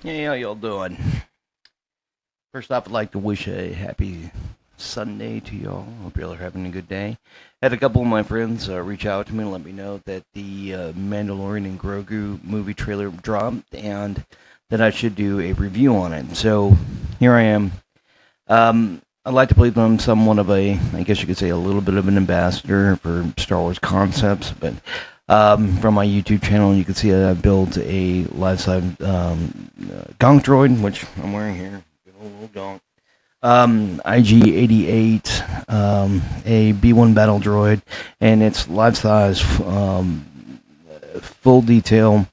Hey, how y'all doing? First off, I'd like to wish a happy Sunday to y'all. Hope y'all are having a good day. Had a couple of my friends reach out to me and let me know that the Mandalorian and Grogu movie trailer dropped and that I should do a review on it. So here I am. I'd like to believe I'm somewhat of I guess you could say, a little bit of an ambassador for Star Wars concepts, but from my YouTube channel, you can see I built a life-size gonk droid, which I'm wearing here. Good old little gonk. IG-88, a B-1 battle droid, and it's life-size, full detail,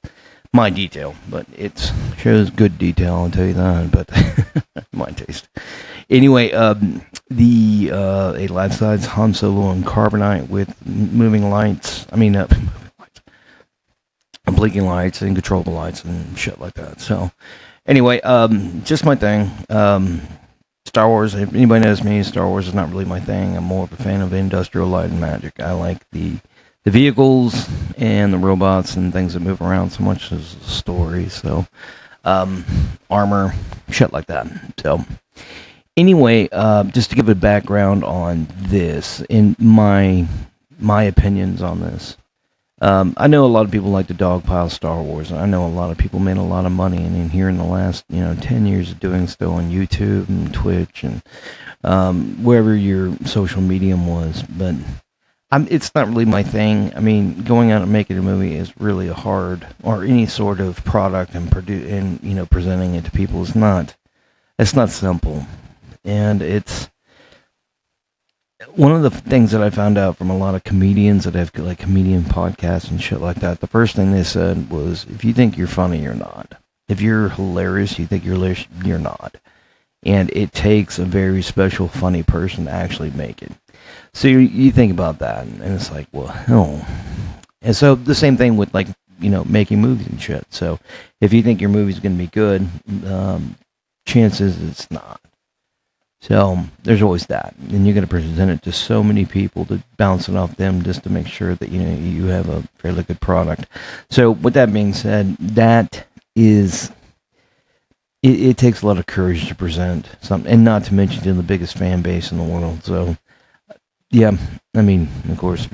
my detail, but it shows good detail, I'll tell you that, but my taste. Anyway, a life-size Han Solo and Carbonite with moving lights, blinking lights and controllable lights and shit like that. So, anyway, just my thing. Star Wars, if anybody knows me, Star Wars is not really my thing. I'm more of a fan of industrial light and magic. I like the vehicles and the robots and things that move around so much as the story. So, armor, shit like that. So, anyway, just to give a background on this, in my opinions on this. I know a lot of people like to dogpile Star Wars, and I know a lot of people made a lot of money, and in here in the last 10 years of doing so on YouTube and Twitch and wherever your social medium was, but it's not really my thing. I mean, going out and making a movie is really a hard, or any sort of product and presenting it to people is not. It's not simple, and it's one of the things that I found out from a lot of comedians that have like comedian podcasts and shit like that. The first thing they said was, if you think you're funny, you're not. If you're hilarious, you think you're not. And it takes a very special, funny person to actually make it. So you think about that, and it's like, well, hell. And so the same thing with making movies and shit. So if you think your movie's going to be good, chances it's not. So there's always that, and you're going to present it to so many people to bounce it off them just to make sure that you have a fairly good product. So with that being said, that is it takes a lot of courage to present something, and not to mention the biggest fan base in the world. So yeah, I mean, of course,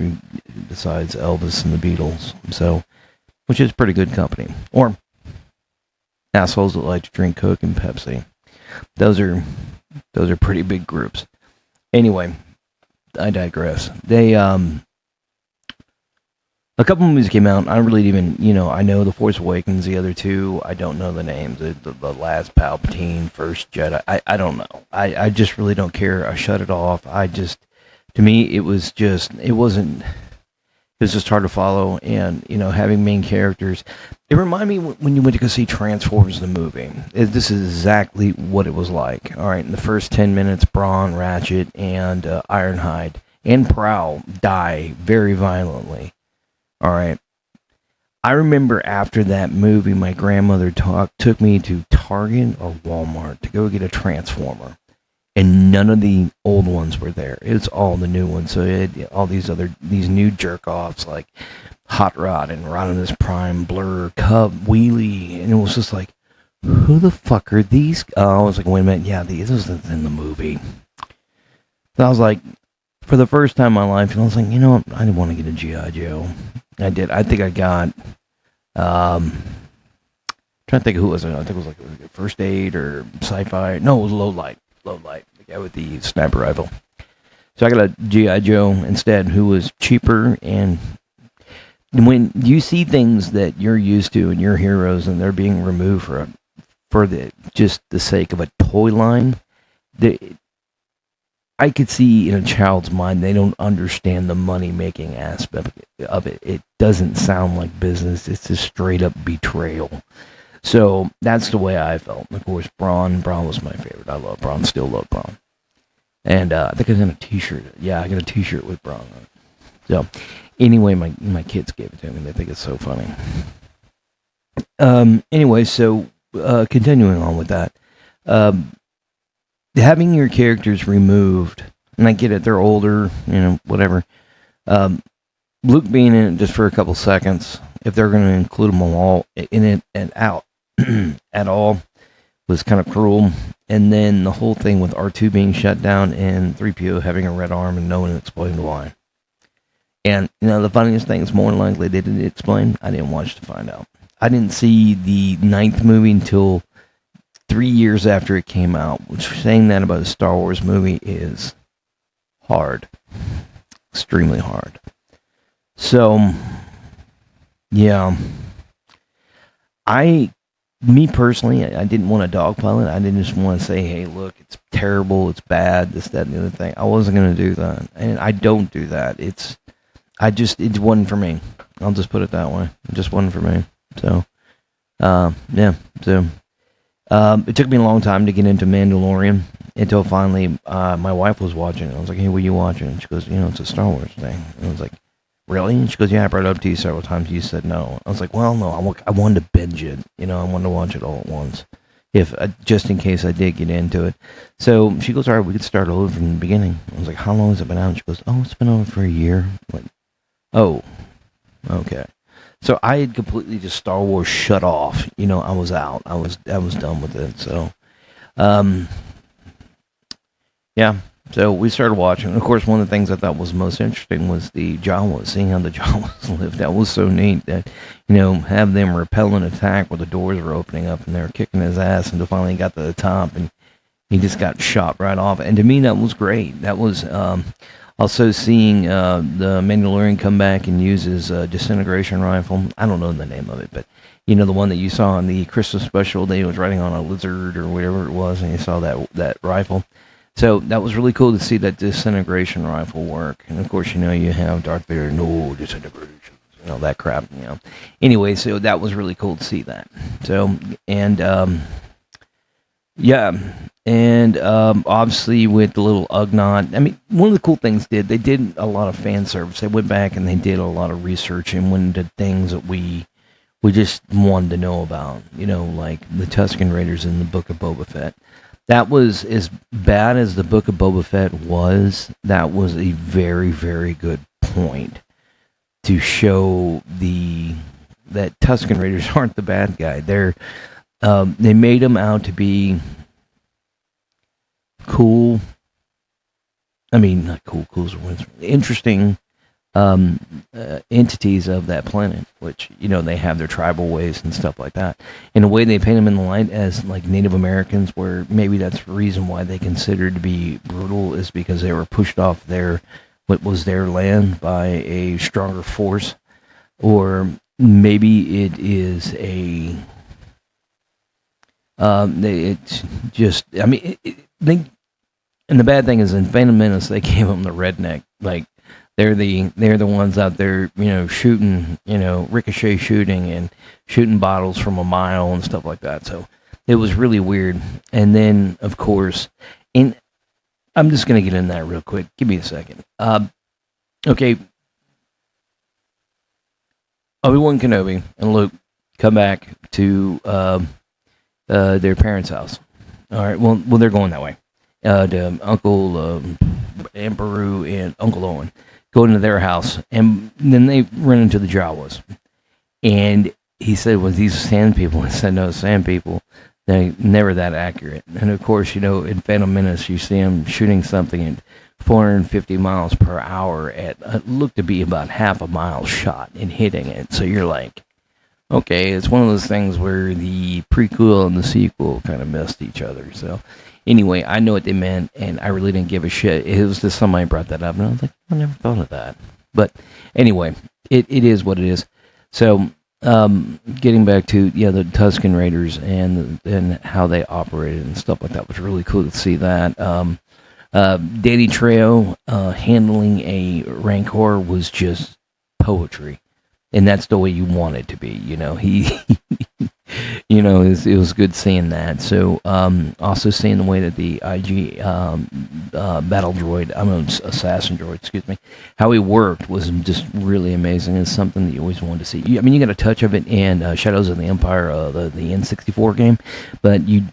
besides Elvis and the Beatles, so which is pretty good company, or assholes that like to drink Coke and Pepsi. Those are pretty big groups. Anyway, I digress. They, a couple movies came out. I really didn't even, I know The Force Awakens, the other two, I don't know the names. The Last Palpatine, First Jedi, I don't know. I just really don't care. I shut it off. To me, it was just hard to follow, and having main characters. It reminded me when you went to go see Transformers the movie. This is exactly what it was like. All right, in the first 10 minutes, Brawn, Ratchet, and Ironhide and Prowl die very violently. All right. I remember after that movie, my grandmother took me to Target or Walmart to go get a Transformer. And none of the old ones were there. It's all the new ones. So it had all these new jerk-offs like Hot Rod and Rodimus Prime, Blur, Cub, Wheelie. And it was just like, who the fuck are these? I was like, wait a minute. Yeah, this was in the movie. So I was like, for the first time in my life, and I was like, you know what? I didn't want to get a GI Joe. I did. I think I got. Trying to think of who it was. I think it was like First Aid or Sci-Fi. No, it was Low Light. Low Light, the guy with the sniper rifle. So I got a GI Joe instead, who was cheaper. And when you see things that you're used to and your heroes, and they're being removed for the just the sake of a toy line, I could see in a child's mind they don't understand the money making aspect of it. It doesn't sound like business. It's a straight up betrayal. So that's the way I felt. And of course, Braun was my favorite. I love Braun. Still love Braun. And I think I got a T-shirt. Yeah, I got a T-shirt with Braun on it. So anyway, my kids gave it to me. They think it's so funny. Anyway, so continuing on with that, having your characters removed, and I get it, they're older, whatever. Luke being in it just for a couple seconds, if they're going to include them all in it and out at all, was kind of cruel. And then the whole thing with R2 being shut down and 3PO having a red arm and no one explained why. And, the funniest thing is more than likely they didn't explain. I didn't watch to find out. I didn't see the 9th movie until 3 years after it came out, which saying that about a Star Wars movie is hard. Extremely hard. So, yeah. Me personally, I didn't want to dogpile it. I didn't just want to say, hey, look, it's terrible, it's bad, this, that, and the other thing. I wasn't going to do that. And I don't do that. It wasn't for me. I'll just put it that way. It just wasn't for me. So, yeah. So, it took me a long time to get into Mandalorian until finally my wife was watching it. I was like, hey, what are you watching? And she goes, it's a Star Wars thing. And I was like, really? And she goes, yeah, I brought it up to you several times. You said no. I was like, well, no, I wanted to binge it. I wanted to watch it all at once, just in case I did get into it. So she goes, all right, we could start over from the beginning. I was like, how long has it been out? And she goes, oh, it's been over for a year. I'm like, oh, okay. So I had completely just Star Wars shut off. I was out. I was done with it. So, yeah. So we started watching. And of course, one of the things I thought was most interesting was the Jawas, seeing how the Jawas lived. That was so neat that, have them repel an attack where the doors were opening up and they were kicking his ass until finally he got to the top and he just got shot right off. And to me, that was great. That was also seeing the Mandalorian come back and use his disintegration rifle. I don't know the name of it, but the one that you saw in the Christmas special, that he was riding on a lizard or whatever it was, and you saw that rifle. So that was really cool to see that disintegration rifle work. And of course, you have Darth Vader, no disintegration, that crap, Anyway, so that was really cool to see that. So, and, yeah, and obviously with the little Ugnaught, I mean, one of the cool things they did a lot of fan service. They went back and they did a lot of research and went into things that we just wanted to know about, like the Tusken Raiders in the Book of Boba Fett. That was, as bad as the Book of Boba Fett was, that was a very, very good point to show that Tusken Raiders aren't the bad guy. They made them out to be cool. I mean, not cool. Cool's interesting entities of that planet, which they have their tribal ways and stuff like that. In a way, they paint them in the light as like Native Americans, where maybe that's the reason why they considered to be brutal is because they were pushed off what was their land by a stronger force, or maybe it is it's just. I mean, and the bad thing is in Phantom Menace they gave them the redneck like. They're the ones out there, shooting, ricochet shooting and shooting bottles from a mile and stuff like that. So it was really weird. And then, of course, I'm just going to get in that real quick. Give me a second. Okay. Obi-Wan Kenobi and Luke come back to their parents' house. All right. Well, they're going that way. To Uncle Emperor and Uncle Owen. Go into their house, and then they run into the Jawas. And he said, well, these are sand people. He said, no, sand people. They never that accurate. And of course, in Phantom Menace, you see him shooting something at 450 miles per hour at looked to be about half a mile shot and hitting it. So you're like, okay, it's one of those things where the prequel and the sequel kind of missed each other. So anyway, I know what they meant, and I really didn't give a shit. It was just somebody brought that up, and I was like, I never thought of that. But anyway, it is what it is. So getting back to the Tusken Raiders and how they operated and stuff like that was really cool to see that. Danny Trejo handling a Rancor was just poetry, and that's the way you want it to be. He it was good seeing that. So, also seeing the way that the IG battle droid, assassin droid, excuse me, how he worked was just really amazing. It's something that you always wanted to see. You got a touch of it in Shadows of the Empire, the N64 game, but you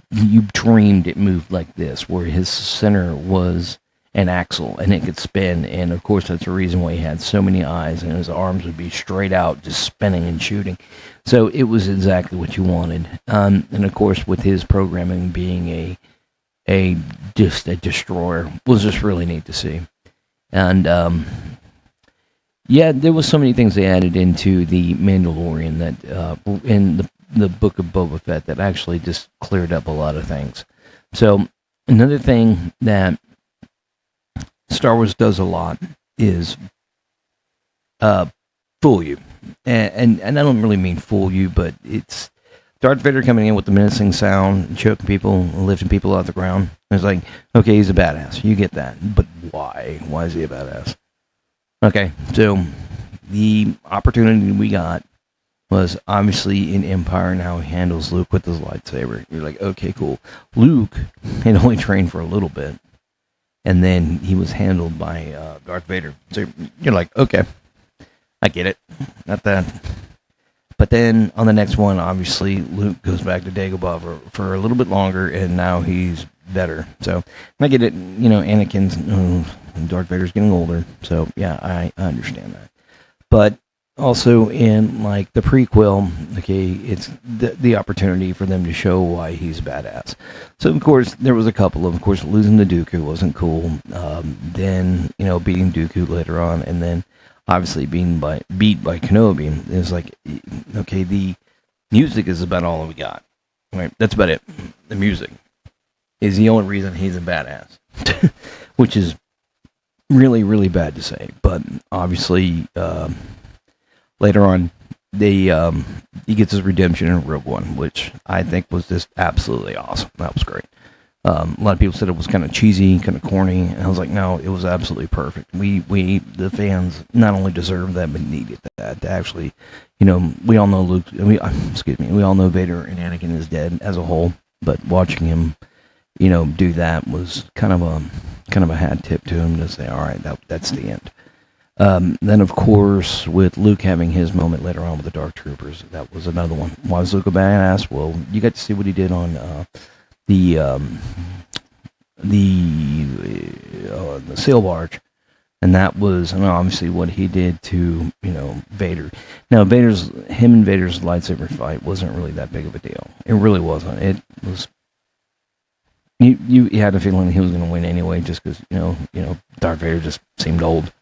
dreamed it moved like this, where his center was an axle and it could spin, and of course that's the reason why he had so many eyes, and his arms would be straight out just spinning and shooting. So it was exactly what you wanted. And of course with his programming being a destroyer was just really neat to see. And there was so many things they added into the Mandalorian that in the book of Boba Fett that actually just cleared up a lot of things. So another thing that Star Wars does a lot is fool you. And I don't really mean fool you, but it's Darth Vader coming in with the menacing sound, choking people, lifting people out of the ground. It's like, okay, he's a badass. You get that. But why? Why is he a badass? Okay, so the opportunity we got was obviously in Empire and how he handles Luke with his lightsaber. You're like, okay, cool. Luke had only trained for a little bit, and then he was handled by Darth Vader. So you're like, okay, I get it. Not that. But then on the next one, obviously, Luke goes back to Dagobah for a little bit longer, and now he's better. So I get it. Anakin's, Darth Vader's getting older. So yeah, I understand that. But also in like the prequel, okay, it's the opportunity for them to show why he's badass. So of course there was a couple of course losing to Dooku wasn't cool. Then beating Dooku later on, and then obviously beat by Kenobi is like, okay, the music is about all we got. Right, that's about it. The music is the only reason he's a badass, which is really, really bad to say. But obviously, later on, he gets his redemption in Rogue One, which I think was just absolutely awesome. That was great. A lot of people said it was kind of cheesy, kind of corny, and I was like, no, it was absolutely perfect. We the fans not only deserved that, but needed that to actually, we all know Luke. We all know Vader and Anakin is dead as a whole, but watching him, do that was kind of a hat tip to him to say, all right, that's the end. Then of course with Luke having his moment later on with the Dark Troopers, that was another one. Why was Luke a badass? Well, you got to see what he did on the sail barge, and that was obviously what he did to Vader. Now Vader's lightsaber fight wasn't really that big of a deal. It really wasn't. It was you had a feeling he was going to win anyway, just because Darth Vader just seemed old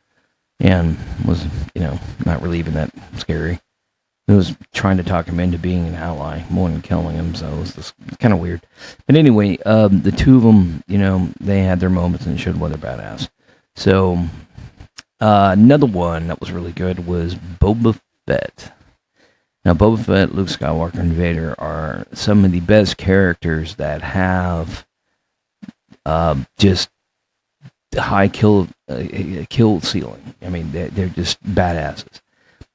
and was not really even that scary. It was trying to talk him into being an ally more than killing him, so it was just kind of weird. But anyway, the two of them, they had their moments and showed why they're badass. So, another one that was really good was Boba Fett. Now, Boba Fett, Luke Skywalker, and Vader are some of the best characters that have just high kill ceiling. I mean, they're just badasses.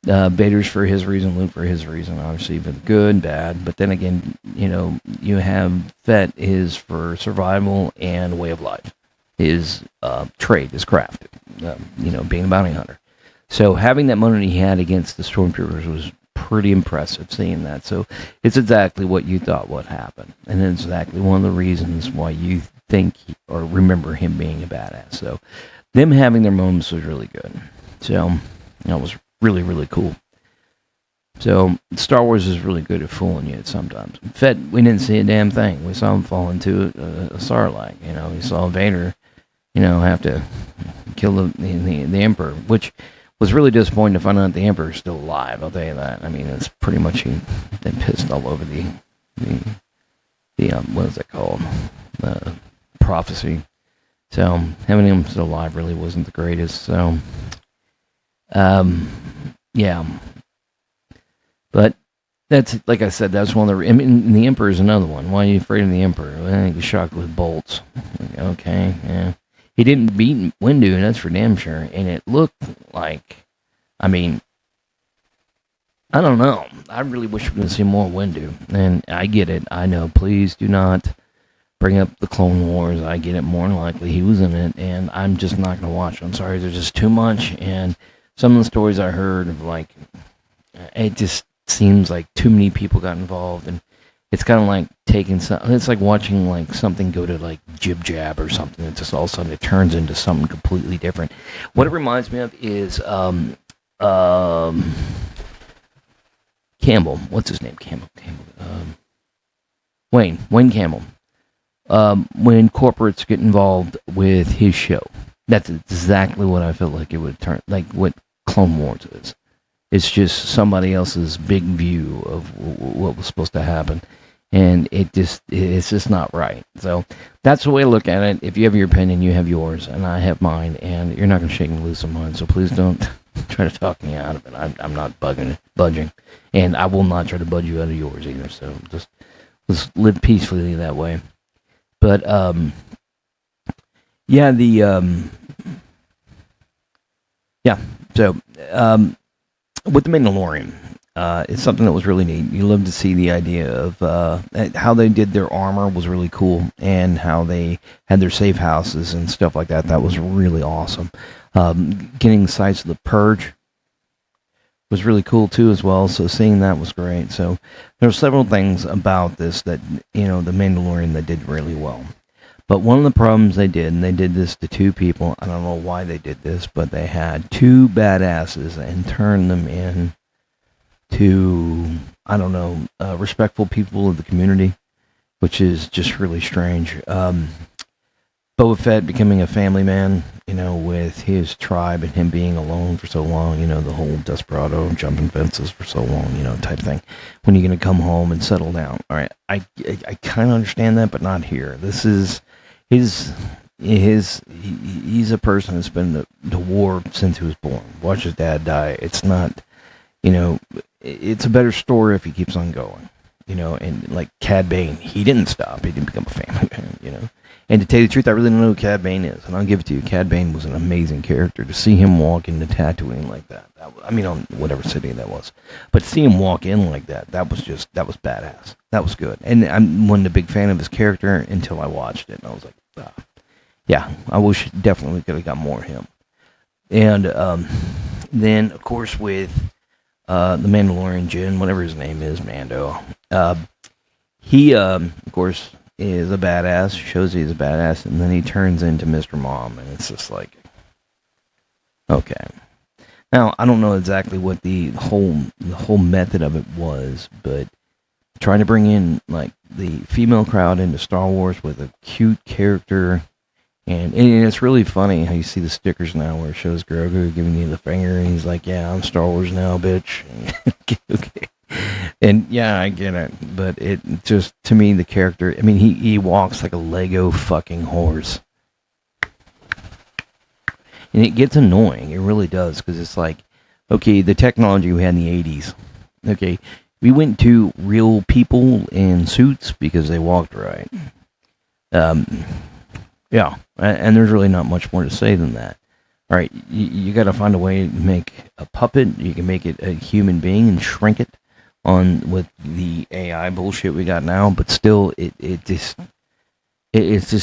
Vader's for his reason, Luke for his reason, obviously, but good, bad. But then again, you have Fett is for survival and way of life. His trade, his craft, being a bounty hunter. So having that moment he had against the Stormtroopers was pretty impressive, seeing that. So it's exactly what you thought would happen. And it's exactly one of the reasons why you think or remember him being a badass. So them having their moments was really good. So that was really, really cool. So Star Wars is really good at fooling you sometimes. In fact, we didn't see a damn thing. We saw him fall into a Sarlacc. We saw Vader, have to kill the Emperor, which was really disappointing to find out the Emperor's still alive. I'll tell you that. I mean, it's pretty much he been pissed all over the what is it called? Prophecy. So having him still alive really wasn't the greatest. So, yeah. But that's, like I said, that's one of the. I mean, the Emperor is another one. Why are you afraid of the Emperor? Well, he was shocked with bolts. Okay, yeah. He didn't beat Windu, that's for damn sure. And it looked like, I mean, I don't know. I really wish we could see more Windu. And I get it. I know. Please do not bring up the Clone Wars. I get it. More than likely he was in it, and I'm just not going to watch it. I'm sorry. There's just too much. And some of the stories I heard of, like, it just seems like too many people got involved, and it's kind of like taking some. It's like watching like something go to like jib jab or something. It just all of a sudden it turns into something completely different. What it reminds me of is Campbell. What's his name? Campbell. Wayne Campbell. When corporates get involved with his show, that's exactly what I felt like it would turn, like what Clone Wars is. It's just somebody else's big view of what was supposed to happen, and it's just not right. So that's the way I look at it. If you have your opinion, you have yours, and I have mine, and you're not going to shake me loose of mine. So please don't try to talk me out of it. I'm not budging, and I will not try to budge you out of yours either. So just let's live peacefully that way. But yeah, yeah. So with the Mandalorian, it's something that was really neat. You love to see the idea of how they did their armor was really cool, and how they had their safe houses and stuff like that. That was really awesome. Getting sights of the Purge was really cool too, as well. So seeing that was great. So there were several things about this that the Mandalorian that did really well. But one of the problems they did, and they did this to two people, I don't know why they did this, but they had two badasses and turned them in to, I don't know, respectful people of the community, which is just really strange. Boba Fett becoming a family man, with his tribe and him being alone for so long, the whole desperado, jumping fences for so long, type thing. When are you going to come home and settle down? All right, I kind of understand that, but not here. This is he's a person that's been to war since he was born. Watch his dad die. It's not, it's a better story if he keeps on going. And like Cad Bane, he didn't stop. He didn't become a family man. And to tell you the truth, I really don't know who Cad Bane is, and I'll give it to you. Cad Bane was an amazing character. To see him walk into Tatooine like that, on whatever city that was, but to see him walk in like that was badass. That was good, and I wasn't a big fan of his character until I watched it, and I was like, yeah, I wish definitely could have got more of him. And then, of course, with the Mandalorian Jin, whatever his name is, Mando, he, of course, is a badass, shows he's a badass, and then he turns into Mr. Mom, and it's just like, okay. Now, I don't know exactly what the whole method of it was, but trying to bring in, like, the female crowd into Star Wars with a cute character, and it's really funny how you see the stickers now where it shows Grogu giving you the finger, and he's like, yeah, I'm Star Wars now, bitch. Okay. And yeah, I get it, but it just, to me, the character, I mean, he walks like a Lego fucking horse. And it gets annoying, it really does, because it's like, okay, the technology we had in the 80s, okay, we went to real people in suits because they walked right. Yeah, and there's really not much more to say than that. All right, you got to find a way to make a puppet. You can make it a human being and shrink it on with the AI bullshit we got now, but still, it's just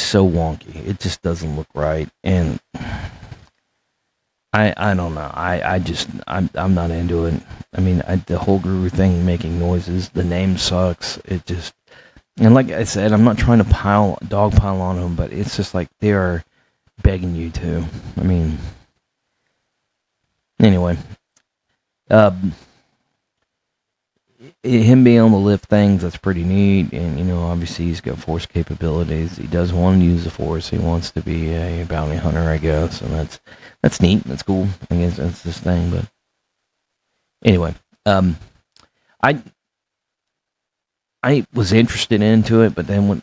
so wonky. It just doesn't look right, and I don't know. I'm not into it. I mean, the whole Grogu thing making noises. The name sucks. It just, and like I said, I'm not trying to dogpile on them, but it's just like they are begging you to. I mean, anyway. him being able to lift things, that's pretty neat. And obviously he's got force capabilities. He does want to use the force. He wants to be a bounty hunter, I guess, and that's neat. That's cool. I guess that's this thing. But anyway, I I was interested into it, but then when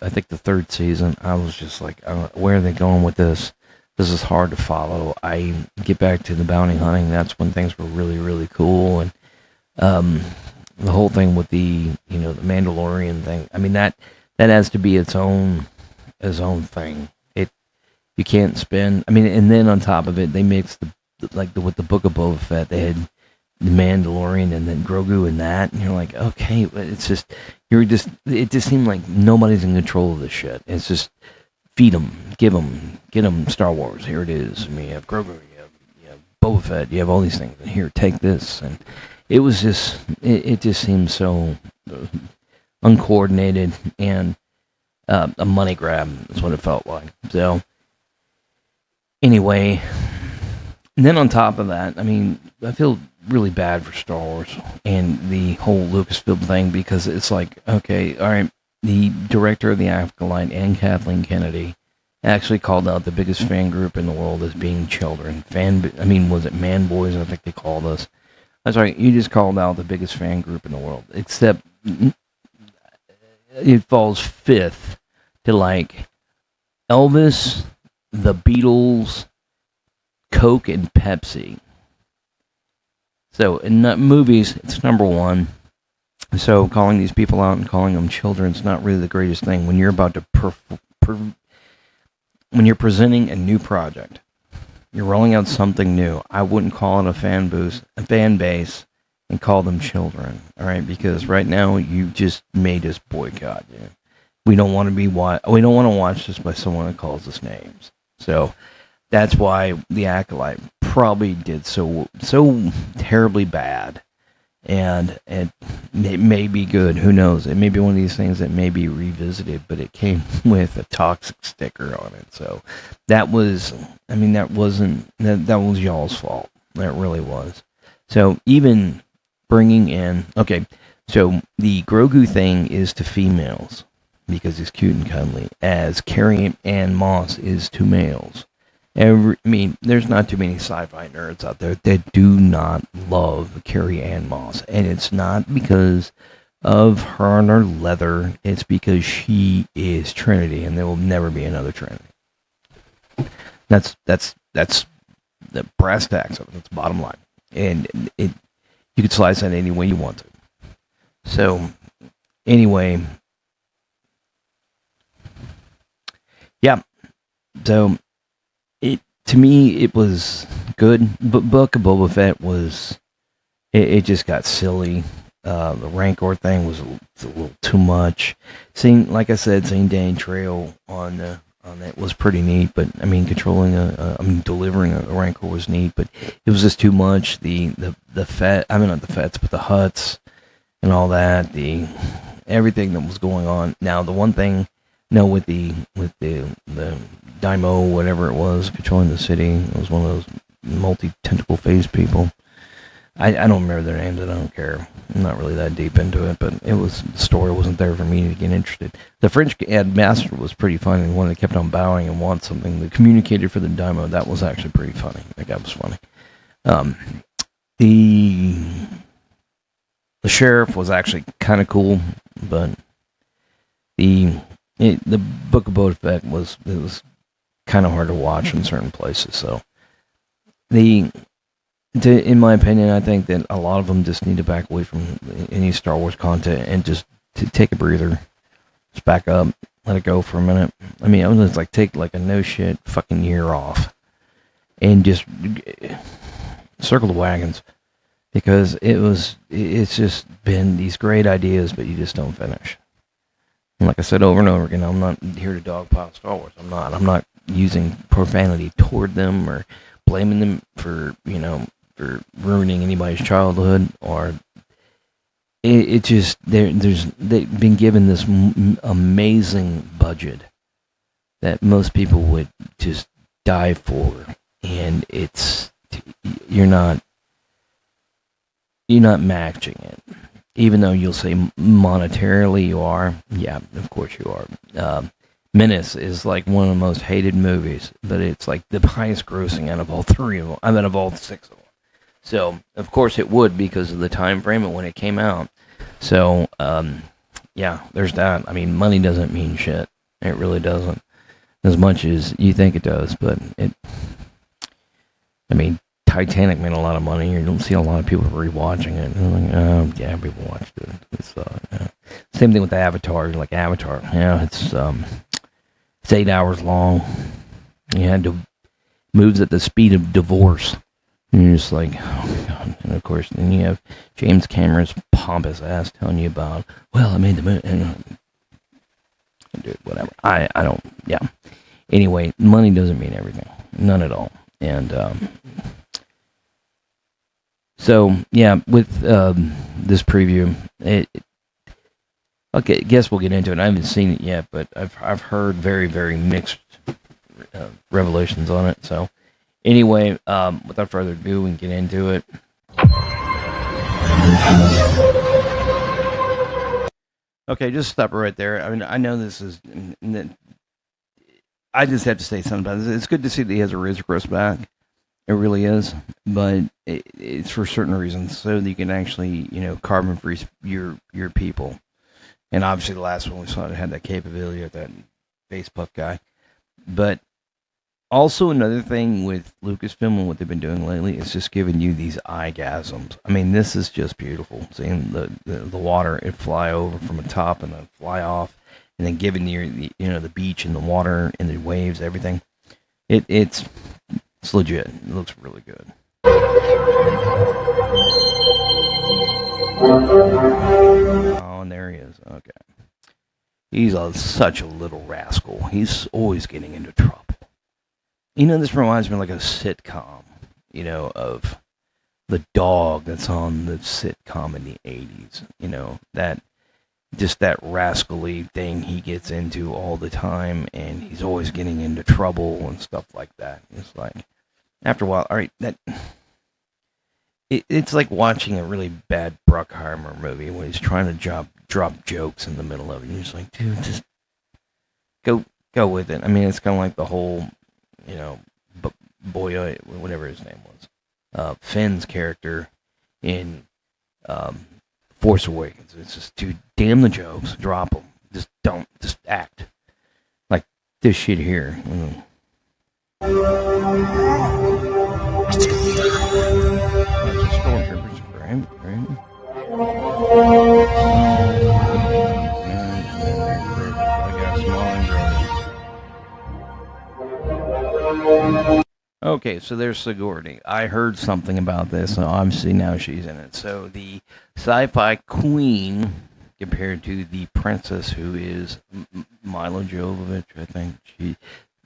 I think the third season, I was just like, where are they going with this? This is hard to follow. I get back to the bounty hunting. That's when things were really, really cool. And um, the whole thing with the Mandalorian thing. I mean, that has to be its own thing. You can't spend. I mean, and then on top of it, they mixed with the Book of Boba Fett. They had the Mandalorian and then Grogu and that, and you're like, okay, but it just seemed like nobody's in control of this shit. It's just feed them, give them, get them Star Wars. Here it is. I mean, you have Grogu, you have Boba Fett, you have all these things. And here, take this, and it was just, it just seemed so uncoordinated and a money grab. Is what it felt like. So anyway, and then on top of that, I mean, I feel really bad for Star Wars and the whole Lucasfilm thing because it's like, okay, all right, the director of The Acolyte and Kathleen Kennedy actually called out the biggest fan group in the world as being children. Was it man boys? I think they called us. I'm sorry, you just called out the biggest fan group in the world, except it falls fifth to like Elvis, the Beatles, Coke, and Pepsi. So in movies, it's number one. So calling these people out and calling them children is not really the greatest thing when you're about to when you're presenting a new project. You're rolling out something new. I wouldn't call it a fan base, and call them children. All right, because right now you just made us boycott you. We don't want to watch this by someone that calls us names. So that's why The Acolyte probably did so terribly bad, and it may be good. Who knows? It may be one of these things that may be revisited, but it came with a toxic sticker on it. So that was y'all's fault. That really was. So even bringing in, okay, so the Grogu thing is to females because he's cute and cuddly, as Carrie Ann Moss is to males. There's not too many sci-fi nerds out there that do not love Carrie Ann Moss, and it's not because of her and her leather. It's because she is Trinity, and there will never be another Trinity. That's the brass tacks of it. That's the bottom line, and you could slice that any way you want to. So, anyway, yeah. So. To me, it was good, but Book of Boba Fett it just got silly. The Rancor thing was a little too much. Seeing Danny Trejo on that was pretty neat, but delivering a Rancor was neat, but it was just too much. The Fett, not the Fets, but the Hutts and all that, everything that was going on. Now, the one thing, with the Daimo, whatever it was, controlling the city. It was one of those multi-tentacle phase people. I don't remember their names. I don't care. I'm not really that deep into it, but the story wasn't there for me to get interested. The French master was pretty funny. The one that kept on bowing and wants something. The communicator for the Daimo, that was actually pretty funny. That guy was funny. The sheriff was actually kind of cool, but the Book of Boba Fett was kind of hard to watch in certain places. So in my opinion, I think that a lot of them just need to back away from any Star Wars content and just to take a breather, just back up, let it go for a minute. I was just like take like a no shit fucking year off and just circle the wagons, because it's just been these great ideas, but you just don't finish. And like I said over and over again, I'm not here to dogpile Star Wars. I'm not using profanity toward them or blaming them for ruining anybody's childhood, or they've been given this amazing budget that most people would just die for, and you're not matching it. even though you'll say monetarily you are, yeah, of course you are. Menace is like one of the most hated movies, but it's like the highest grossing out of all three of them. I mean, of all six of them. So, of course it would because of the time frame and when it came out. So, yeah, there's that. I mean, money doesn't mean shit. It really doesn't. As much as you think it does, but I mean, Titanic made a lot of money. You don't see a lot of people rewatching it. Like, oh, yeah, people watched it. Yeah. Same thing with Avatar. Like Avatar, yeah, it's 8 hours long. You had to moves at the speed of divorce. And you're just like, oh god. And of course, then you have James Cameron's pompous ass telling you about, well, I made the movie. Dude, whatever. I don't. Yeah. Anyway, money doesn't mean everything. None at all. And so yeah, with this preview, okay, guess we'll get into it. I haven't seen it yet, but I've heard very, very mixed revelations on it. So anyway, without further ado, we can get into it. Okay, just stop right there. I mean, I know this is. I just have to say something about this. It's good to see that he has a Razor Crest back. It really is, but it's for certain reasons, so that you can actually, carbon freeze your people. And obviously, the last one we saw it had that capability of that face puff guy. But also another thing with Lucasfilm and what they've been doing lately is just giving you these eye-gasms. I mean, this is just beautiful. Seeing the water, it fly over from the top and then fly off, and then giving you the beach and the water and the waves, everything. It's legit. It looks really good. Oh, and there he is. Okay. He's such a little rascal. He's always getting into trouble. This reminds me of like a sitcom, of the dog that's on the sitcom in the 80s. That rascally thing he gets into all the time, and he's always getting into trouble and stuff like that. It's like, after a while, all right, it's like watching a really bad Bruckheimer movie when he's trying to drop jokes in the middle of it. And you're just like, dude, just go with it. I mean, it's kind of like the whole, boy, whatever his name was, Finn's character in Force Awakens. It's just, dude, damn the jokes, drop them. Just act like this shit here. Stormtroopers, right? Okay, so there's Sigourney. I heard something about this, and obviously now she's in it. So the sci-fi queen compared to the princess, who is Mila Jovovich, I think.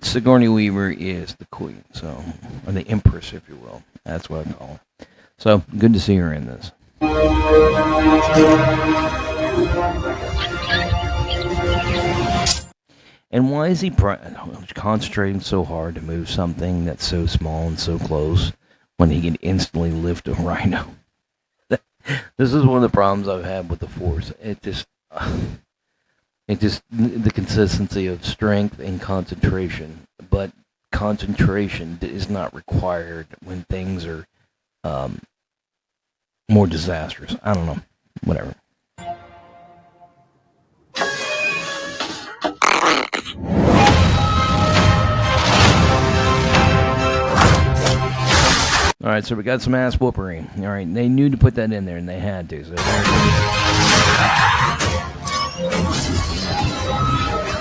Sigourney Weaver is the queen, or the empress, if you will. That's what I call her. So good to see her in this. And why is he concentrating so hard to move something that's so small and so close when he can instantly lift a rhino? This is one of the problems I've had with the Force. It just the consistency of strength and concentration, but concentration is not required when things are more disastrous. I don't know. Whatever. All right, so we got some ass whoopery. All right, they knew to put that in there, and they had to. So there it is.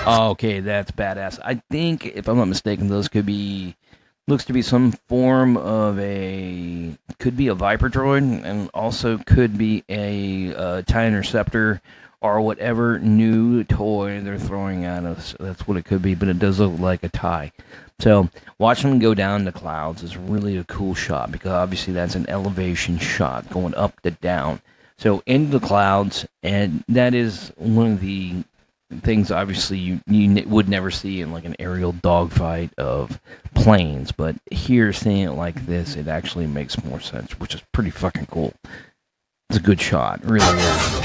Okay, that's badass. I think, if I'm not mistaken, those looks to be some form of could be a Viper droid, and also could be a TIE Interceptor, or whatever new toy they're throwing at us. That's what it could be, but it does look like a TIE. So watching them go down the clouds is really a cool shot, because obviously that's an elevation shot going up to down. So into the clouds, and that is one of the things obviously you would never see in like an aerial dogfight of planes, but here seeing it like this, it actually makes more sense, which is pretty fucking cool. It's a good shot, it really is.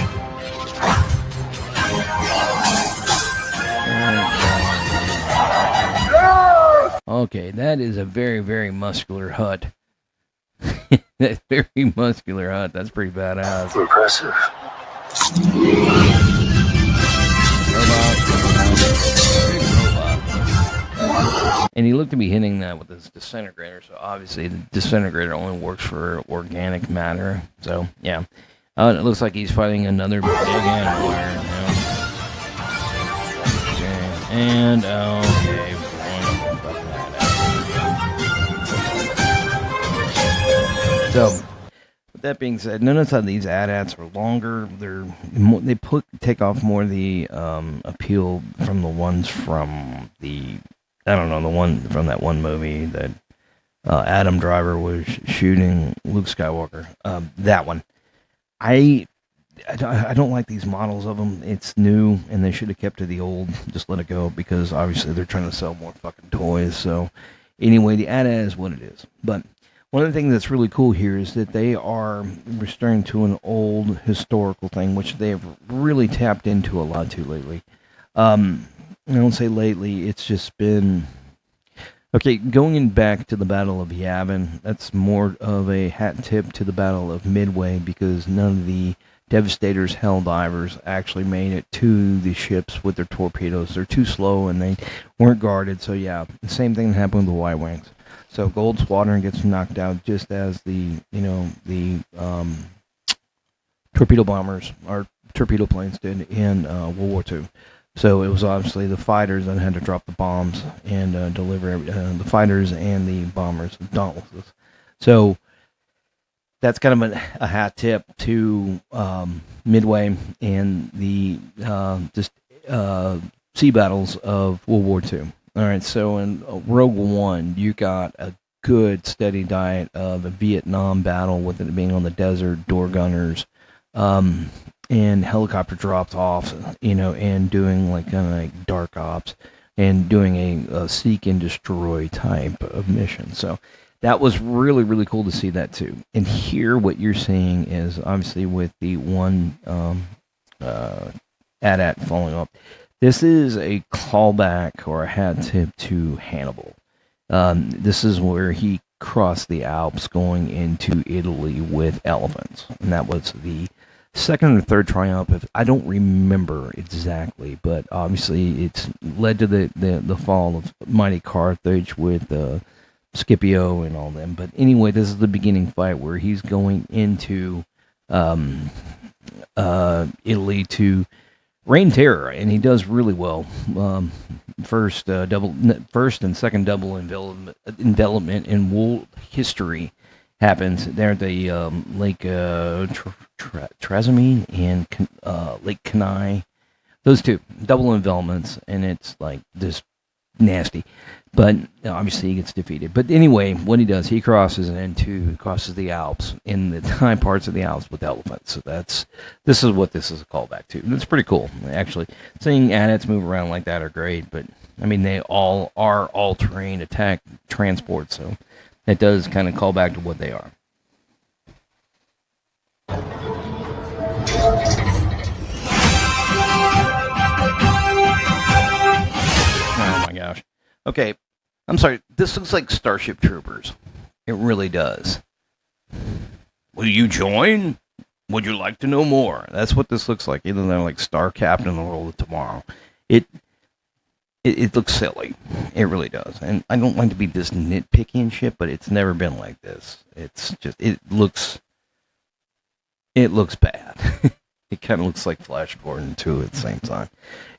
Okay, that is a very, very muscular hut. That very muscular hut. That's pretty badass. Impressive. Robot. And he looked to be hitting that with his disintegrator, so obviously the disintegrator only works for organic matter. So, yeah. It looks like he's fighting another big animal here. Okay. And, okay. So, with that being said, notice how these AT-ATs are longer. They take off more of the appeal from the ones from the one from that one movie that Adam Driver was shooting Luke Skywalker. That one, I don't like these models of them. It's new, and they should have kept to the old. Just let it go, because obviously they're trying to sell more fucking toys. So anyway, the AT-AT is what it is, but. One of the things that's really cool here is that they are returning to an old historical thing, which they have really tapped into a lot too lately. I don't say lately, it's just been... Okay, going back to the Battle of Yavin, that's more of a hat tip to the Battle of Midway, because none of the Devastator's Helldivers actually made it to the ships with their torpedoes. They're too slow and they weren't guarded, so yeah, the same thing happened with the Y-Wings. So Gold Squadron gets knocked out just as the torpedo bombers or torpedo planes did in World War II. So it was obviously the fighters that had to drop the bombs and deliver the fighters and the bombers, the Dauntlesses. So that's kind of a hat tip to Midway and the sea battles of World War II. All right, so in Rogue One, you got a good steady diet of a Vietnam battle, with it being on the desert, door gunners, and helicopter drops off, and doing like kind of like dark ops, and doing a seek and destroy type of mission. So that was really, really cool to see that too. And here, what you're seeing is obviously with the one AT-AT falling off. This is a callback or a hat tip to Hannibal. This is where he crossed the Alps going into Italy with elephants. And that was the second or third triumph. I don't remember exactly, but obviously it's led to the fall of mighty Carthage with Scipio and all them. But anyway, this is the beginning fight where he's going into Italy to reign terror, and he does really well. First and second double envelopment in world history happens there at the Lake Trasimene and Lake Kenai. Those two double envelopments, and it's like this nasty. But obviously he gets defeated. But anyway, what he does, he crosses the Alps, in the high parts of the Alps with elephants. So this is what this is a callback to. And it's pretty cool, actually. Seeing AT-ATs move around like that are great, but I mean, they all are all-terrain attack transport, so that does kind of call back to what they are. Oh my gosh. Okay, I'm sorry. This looks like Starship Troopers. It really does. Will you join? Would you like to know more? That's what this looks like. Either they're like Star Captain in the World of Tomorrow. It looks silly. It really does. And I don't like to be this nitpicky and shit, but it's never been like this. It's just, it looks bad. It kind of looks like Flash Gordon too at the same time.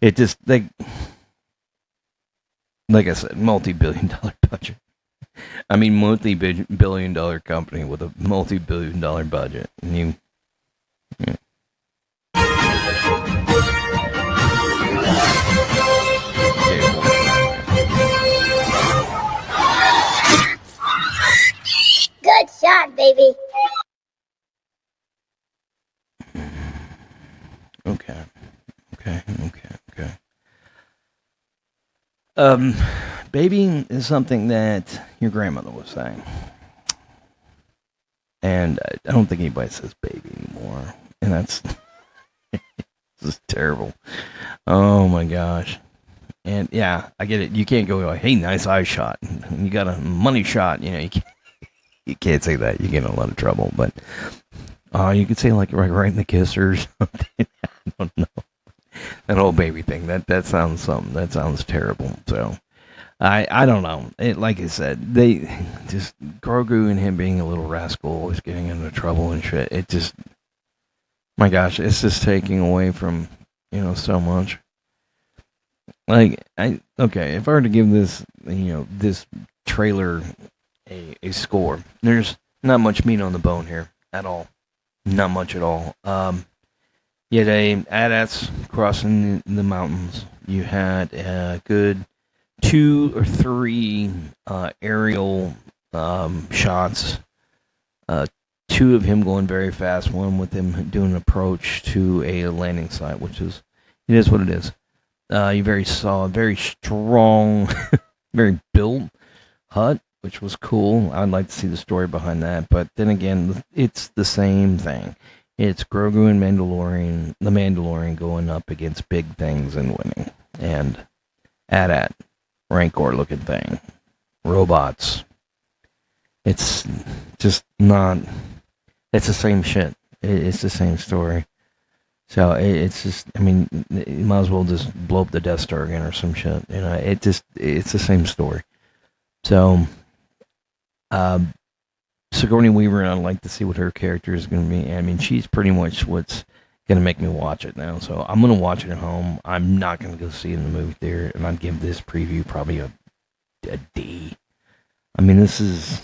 It just, like I said, multi-billion-dollar budget. I mean, multi-billion-dollar company with a multi-billion-dollar budget. And yeah. Good shot, baby. Okay. Baby is something that your grandmother was saying. And I don't think anybody says baby anymore. And that's just terrible. Oh my gosh. And yeah, I get it. You can't go like, "Hey, nice eye shot." You got a money shot. You can't say that. You get in a lot of trouble. But you could say like right in the kiss or something. I don't know. That whole baby thing. That sounds something. That sounds terrible. So I don't know. It, like I said, they just Grogu and him being a little rascal, always getting into trouble and shit. It just, my gosh, it's just taking away from so much. Like okay, if I were to give this trailer a score, there's not much meat on the bone here at all. Not much at all. You had a AT-ATs crossing the mountains. You had a good two or three aerial shots. Uh, two of him going very fast. One with him doing an approach to a landing site, which is it is what it is. You very solid, very strong, very built hut, which was cool. I'd like to see the story behind that, but then again, it's the same thing. It's Grogu and the Mandalorian going up against big things and winning. And AT-AT, Rancor looking thing, robots. It's just not. It's the same shit. It's the same story. So it's just. I mean, you might as well just blow up the Death Star again or some shit. It's the same story. So, um, Sigourney Weaver, I'd like to see what her character is going to be. I mean, she's pretty much what's going to make me watch it now. So I'm going to watch it at home. I'm not going to go see it in the movie theater, and I'd give this preview probably a D. I mean, this is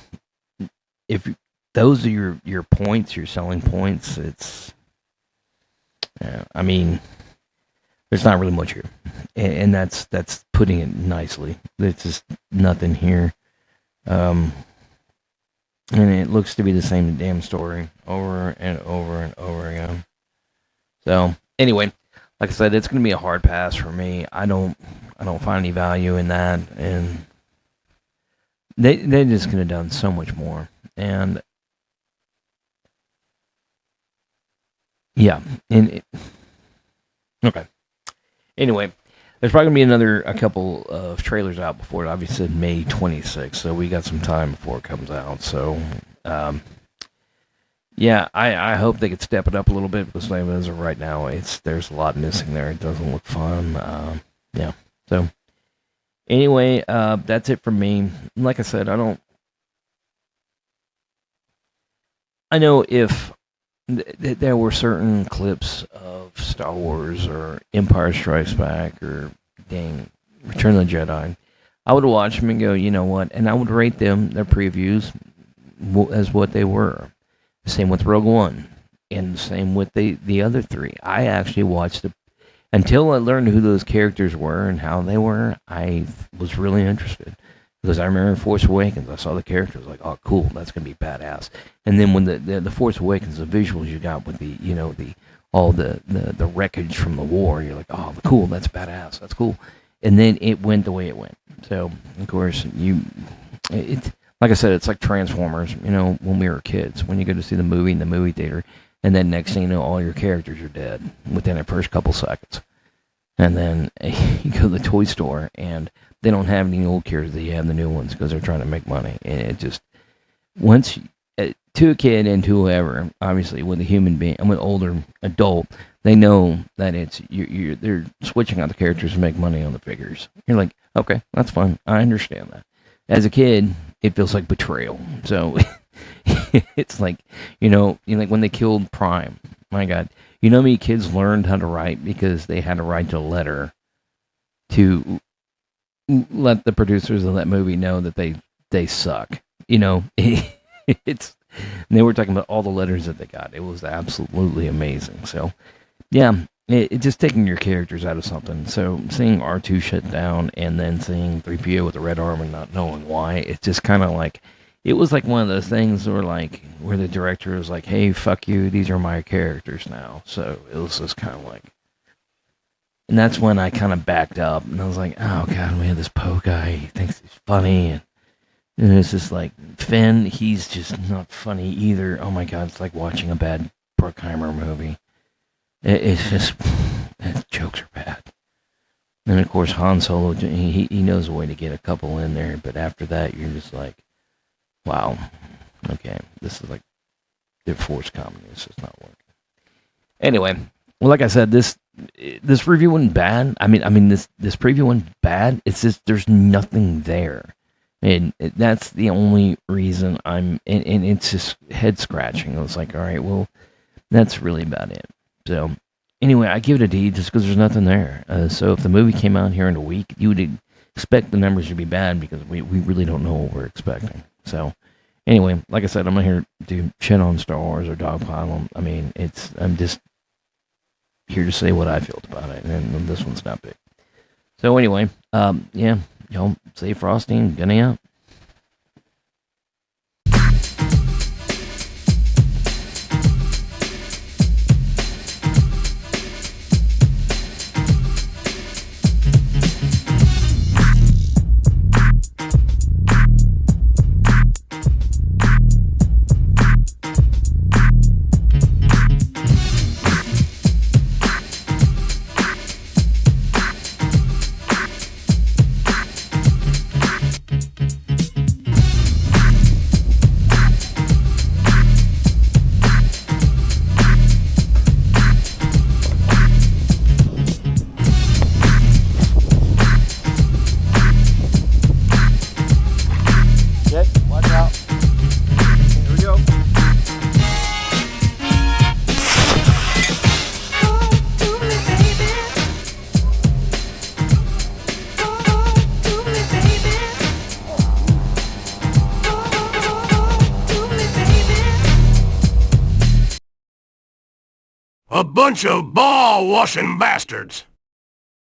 if those are your points, your selling points. It's I mean, there's not really much here, and that's putting it nicely. There's just nothing here. Um, and it looks to be the same damn story over and over and over again. So anyway, like I said, it's going to be a hard pass for me. I don't find any value in that, and they just could have done so much more. And yeah, okay. Anyway, there's probably gonna be a couple of trailers out before it. Obviously, May 26th, so we got some time before it comes out. So, um, yeah, I hope they could step it up a little bit because as of right now, there's a lot missing there. It doesn't look fun. Yeah. So anyway, that's it for me. Like I said, I know if there were certain clips of Star Wars or Empire Strikes Back or dang Return of the Jedi, I would watch them and go, you know what? And I would rate their previews as what they were. Same with Rogue One, and same with the other three. I actually watched until I learned who those characters were and how they were. I was really interested because I remember Force Awakens. I saw the characters like, oh, cool, that's gonna be badass. And then when the Force Awakens, the visuals you got with the all the wreckage from the war, you're like, oh, cool, that's badass, that's cool. And then it went the way it went. So of course it like I said, it's like Transformers. When we were kids, when you go to see the movie in the movie theater, and then next thing you know, all your characters are dead within the first couple seconds. And then you go to the toy store, and they don't have any old characters. They have the new ones because they're trying to make money. And it just once to a kid and to whoever, obviously with a human being, I'm an older adult, they know that it's they're switching out the characters to make money on the figures. You're like, okay, that's fine. I understand that. As a kid, it feels like betrayal. So it's like, like when they killed Prime. My God, how many kids learned how to write because they had to write a letter to let the producers of that movie know that they suck. It's they were talking about all the letters that they got. It was absolutely amazing. So yeah, it just taking your characters out of something. So seeing R2 shut down and then seeing 3PO with the red arm and not knowing why, it's just kind of like it was like one of those things where the director was like, "Hey, fuck you, these are my characters now." So it was just kind of like, and that's when I kind of backed up and I was like, "Oh God, we have this Poe guy. He thinks he's funny." And it's just like Finn, he's just not funny either. Oh my god, it's like watching a bad Bruckheimer movie. It's just the jokes are bad. And of course, Han Solo, he knows a way to get a couple in there, but after that, you're just like, wow, okay, this is like their forced comedy. It's just not working. Anyway, well, like I said, this review wasn't bad. This preview wasn't bad. It's just there's nothing there, and that's the only reason and it's just head scratching. I was like, all right, well, that's really about it. So anyway, I give it a D just because there's nothing there. So if the movie came out here in a week, you would expect the numbers to be bad because we really don't know what we're expecting. So anyway, like I said, I'm not here to shit on Star Wars or dogpile them. I mean, I'm just here to say what I felt about it, and this one's not big. So anyway, yeah, y'all say Frosting, gunning out. Watch out. Here we go. A bunch of ball-washing bastards.